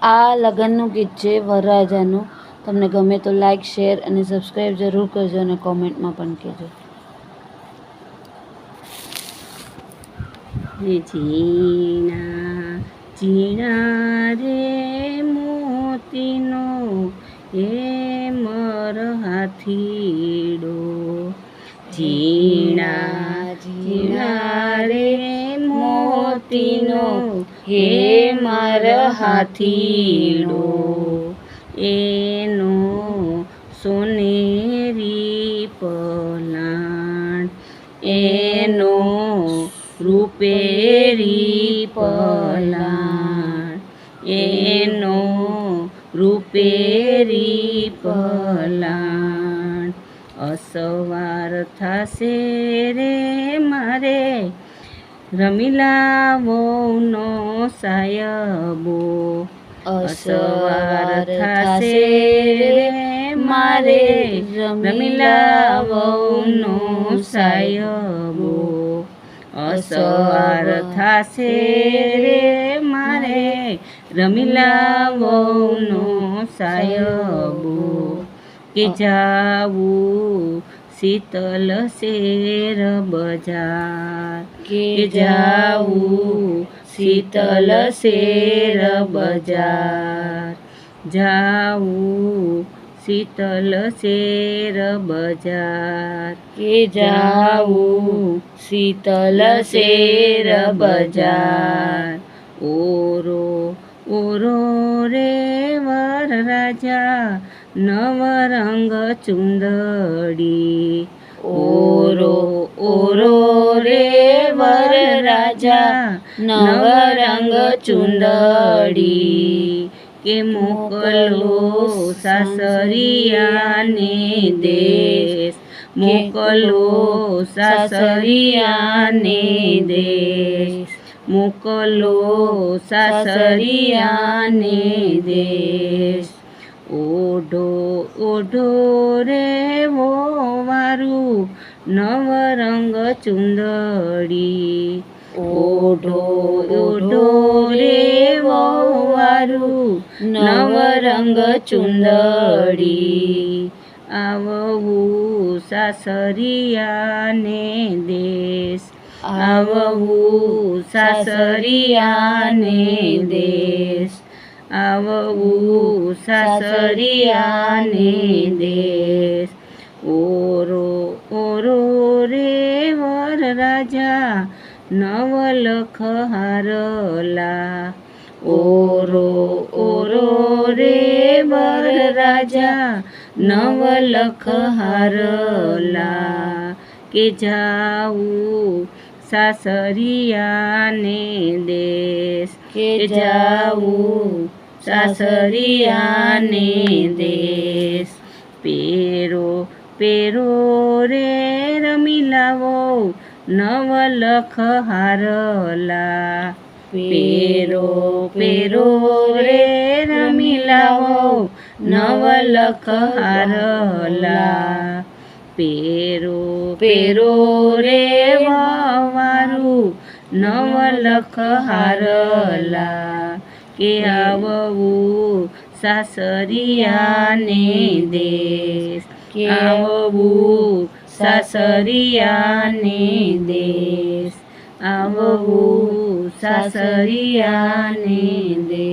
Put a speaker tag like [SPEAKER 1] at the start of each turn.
[SPEAKER 1] આ લગ્નનું ગીત છે વરરાજાનું. તમને ગમે તો લાઈક, શેર અને સબસ્ક્રાઈબ જરૂર કરજો અને કોમેન્ટમાં પણ કહેજો.
[SPEAKER 2] ઝીણા ઝીણા રે મોતીનો એ મરહાથીડો, ઝીણા ઝીણા રે મોતીનો હે મરહાથીડો, એનો સોનેરી પલાણ, એનો રૂપેરી પલાણ, એનો રૂપેરી પલાણ. અસવાર થાશે રે મારે રમીલા વહુનો સાયબો, અસવાર થાશે રે મારે રમીલા વહુનો સાયબો, અસવાર થાશે રે મારે રમીલા વહુનો સાયબો. કે જાવું શીતલ શેર બજાર, કે જાવું શીતલ શેર બજાર, જાવું શીતલ શેર બજાર, કે જાવું શીતલ શેર બજાર. ઓરો ઓરો રે વરરાજા નવરંગ ચુંદડી, ઓરો ઓરો રે વરરાજા નવરંગ ચુંદડી. કે મોકલો સાસરિયાને દેશ, મોકલો સાસરિયાને દેશ, મોકલો સાસરિયાને દેશ. ઓઢો ઓઢો રે વોવારું નવરંગ ચુંદડી, ઓઢો ઓઢો રે વોવારું નવરંગ ચુંદડી. આવવું સાસરિયાને દેશ, આવવું સાસરિયાને દેશ, આવવું સાસરિયાને દેશ. ઓરો ઓરો રે વરરાજા નવલખ હારલા, ઓરો ઓરો રે વરરાજા નવલખ હારલા. કે જાવું સાસરિયાને દેશ, કે જાવું સાસરિયાને દેશ. પેરો પેરો રે રમીલા વહુ નવલખ હારલા, પેરો પેરો રે રમીલા વહુ નવલખ હારલા. પેરો પેરો રે વવારું નવલખ હારલા. કે આવવું સાસરિયાને દેશ, કે આવવું સાસરિયાને દેશ, આવવું સાસરિયાને દેશ.